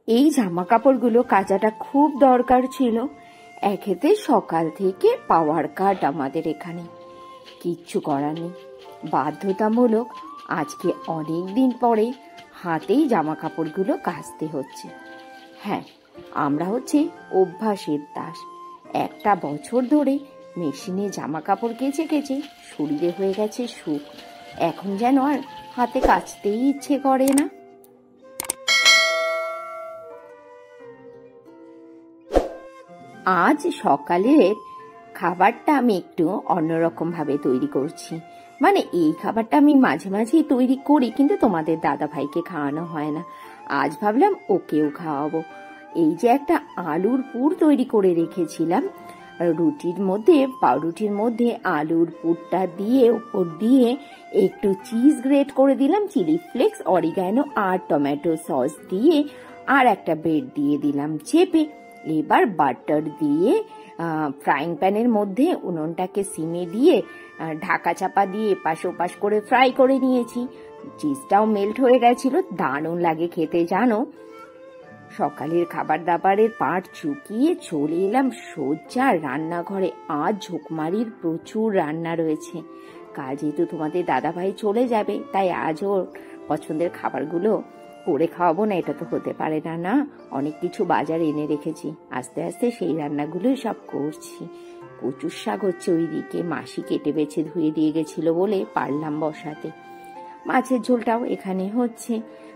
এই জামা কাপড়গুলো কাচাটা খুব দরকার ছিল। একেতে সকাল থেকে পাওয়ার কাট আমাদের এখানে, কিচ্ছু করার নেই, বাধ্যতামূলক আজকে অনেক দিন পরে হাতেই জামা কাপড়গুলো কাচতে হচ্ছে। হ্যাঁ, আমরা হচ্ছে অভ্যাসের দাস। একটা বছর ধরে মেশিনে জামা কাপড় কেচে কেচে শরীরে হয়ে গেছে সুখ, এখন যেন আর হাতে কাচতেই ইচ্ছে করে না। আজ সকালের খাবারটা আমি একটু অন্যরকম ভাবে তৈরি করছি। মানে এই খাবারটা আমি মাঝে মাঝেই তৈরি করি, কিন্তু তোমাদের দাদা ভাইকে খাওয়ানো হয় না। আজ ভাবলাম ওকেও খাওয়াবো। এই যে একটা আলুর পুর তৈরি করে রেখেছিলাম, পাউরুটির মধ্যে আলুর পুরটা দিয়ে উপর দিয়ে একটু চিজ গ্রেট করে দিলাম, চিলি ফ্লেক্স, অরিগানো আর টমেটো সস দিয়ে, আর একটা ব্রেড দিয়ে দিলাম চেপে। এবার বাটার দিয়ে ফ্রাইং প্যানের মধ্যে উনুনটাকে সিমে দিয়ে ঢাকা চাপা দিয়ে এপাশ ওপাশ করে ফ্রাই করে নিয়েছি। চিজটাও মেল্ট হয়ে গেছিল, দারুণ লাগে খেতে জানো। সকালের খাবার দাবারের পাট চুকিয়ে চলে এলাম সোজা রান্নাঘরে। আজ ঝোঁকমারির প্রচুর রান্না রয়েছে। কাল যেহেতু তোমাদের দাদাভাই চলে যাবে, তাই আজও পছন্দের খাবারগুলো করে খাওয়াবো না, এটা তো হতে পারে না। না, অনেক কিছু বাজার এনে রেখেছি, আস্তে আস্তে সেই রান্নাগুলোই সব করছি। কচুর শাক হচ্ছে ওইদিকে, মাসি কেটে বেছে ধুয়ে দিয়ে গেছিল বলে পারলাম বসাতে। মাছের ঝোলটাও এখানে হচ্ছে,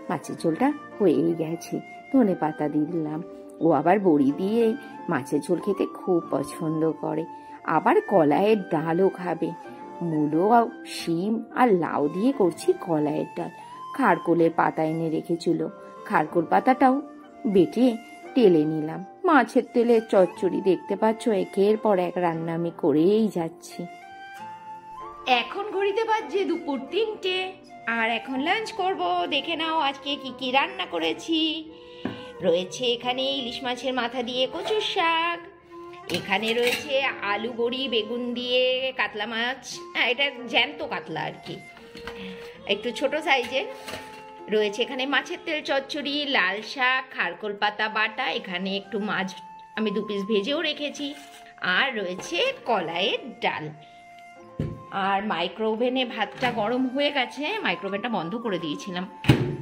মাছের ঝোলটা হয়েই গেছে, ধনে পাতা দিলাম। ও আবার বড়ি দিয়ে মাছের ঝোল খেতে খুব পছন্দ করে। আবার কলাইয়ের ডালও খাবে। মূলো, শিম আর লাউ দিয়ে করছি কলাইয়ের ডাল। খারকোলের পাতা এনে রেখেছিল, খারকোল পাতাটাও বেটে টেলে নিলাম। মাছের তেলের চচ্চড়ি দেখতে পাচ্ছ, একের পর এক রান্না আমি করেই যাচ্ছি। এখন ঘড়িতে বাজছে দুপুর 3টে, আর এখন লাঞ্চ করব। দেখে নাও আজকে কি কি রান্না করেছি। রয়েছে এখানে ইলিশ মাছের মাথা দিয়ে কচুর শাক, এখানে রয়েছে আলু বড়ি বেগুন দিয়ে কাতলা মাছ, এটা জ্যান্ত কাতলা আর কি, একটু ছোট সাইজের। রয়েছে এখানে মাছের তেল চচ্চড়ি, লাল শাক, খারকোল পাতা বাটা, এখানে একটু মাছ আমি 2 পিস ভেজেও রেখেছি, আর রয়েছে কলাইয়ের ডাল। আর মাইক্রোওভেনে ভাতটা গরম হয়ে গেছে, মাইক্রোওভেনটা বন্ধ করে দিয়েছিলাম।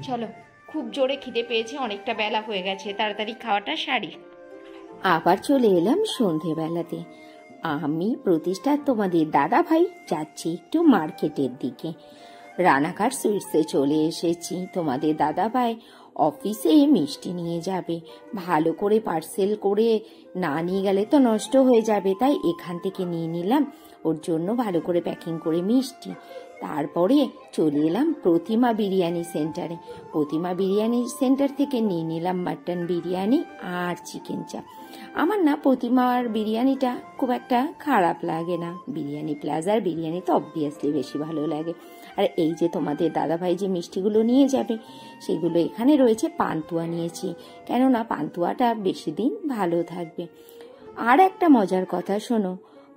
চলো, খুব জোরে খিদে পেয়েছে, অনেকটা বেলা হয়ে গেছে, তাড়াতাড়ি খাওয়াটা সারি। আবার চলে এলাম সন্ধেবেলাতে। আমি প্রতিষ্ঠা তোমাদের দাদা ভাই যাচ্ছি একটু মার্কেটের দিকে। রানাঘাট সুইটসে চলে এসেছি। তোমাদের দাদা ভাই অফিসে মিষ্টি নিয়ে যাবে, ভালো করে পার্সেল করে না নিয়ে গেলে তো নষ্ট হয়ে যাবে, তাই এখান থেকে নিয়ে নিলাম ওর জন্য ভালো করে প্যাকিং করে মিষ্টি। তারপরে চলে এলাম প্রতিমা বিরিয়ানি সেন্টারে। প্রতিমা বিরিয়ানি সেন্টার থেকে নিয়ে নিলাম মাটন বিরিয়ানি আর চিকেন চাপ। আমার না প্রতিমার বিরিয়ানিটা খুব একটা খারাপ লাগে না, বিরিয়ানি প্লাজার বিরিয়ানি তো অবভিয়াসলি বেশি ভালো লাগে। আর এই যে তোমাদের দাদাভাই যে মিষ্টিগুলো নিয়ে যাবে, সেগুলো এখানে রয়েছে। পান্তুয়া নিয়েছি, কেননা পান্তুয়াটা বেশি দিন ভালো থাকবে। আর একটা মজার কথা শোনো,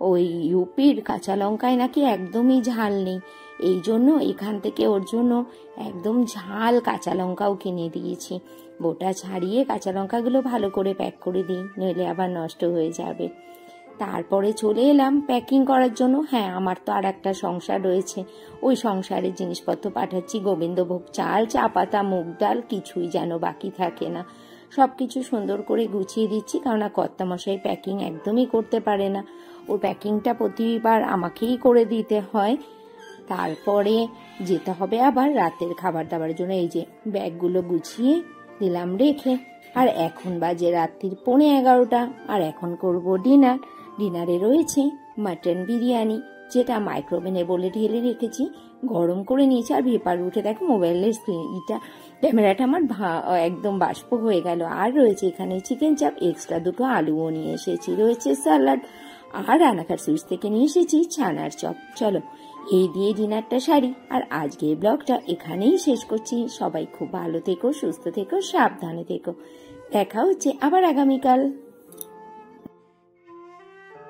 ওই ইউপির কাঁচা লঙ্কায় নাকি একদমই ঝাল নেই, এই জন্য এখান থেকে ওর জন্য একদম ঝাল কাঁচা লঙ্কাও কিনে দিয়েছি। বোটা ছাড়িয়ে কাঁচা লঙ্কাগুলো ভালো করে প্যাক করে দিই, নইলে আবার নষ্ট হয়ে যাবে। তারপরে চলে এলাম প্যাকিং করার জন্য। হ্যাঁ, আমার তো আর একটা সংসার রয়েছে, ওই সংসারের জিনিসপত্র পাঠাচ্ছি। গোবিন্দভোগ চাল, চা পাতা, মুগ ডাল, কিছুই যেন বাকি থাকে না, সবকিছু সুন্দর করে গুছিয়ে দিচ্ছি, কারণ কর্তামশাই প্যাকিং একদমই করতে পারে না, ওর প্যাকিংটা প্রতিবার আমাকেই করে দিতে হয়। তারপরে যেতে হবে আবার রাতের খাবার দাবারের জন্য। এই যে ব্যাগগুলো গুছিয়ে দিলাম রেখে। আর এখন বাজে রাত্রির 11:15, আর এখন করব ডিনার। ডিনারে রয়েছে মাটন বিরিয়ানি, যেটা মাইক্রোওভেনে বলে ঢেলে রেখেছি, গরম করে নিয়েছি। আর ভেপার উঠে দেখো মোবাইলের ক্যামেরাটা আমার একদম বাষ্প হয়ে গেল। আর রয়েছে এখানে চিকেন চাপ, এক্সট্রা 2টো আলুও নিয়ে এসেছি, রয়েছে স্যালাড, আর রানাঘাট সুইটস থেকে নিয়ে এসেছি ছানার চপ। চলো, এই দিয়ে ডিনারটা সারি, আর আজকের ব্লগটা এখানেই শেষ করছি। সবাই খুব ভালো থেকো, সুস্থ থেকো, সাবধানে থেকো। দেখা হচ্ছে আবার আগামীকাল।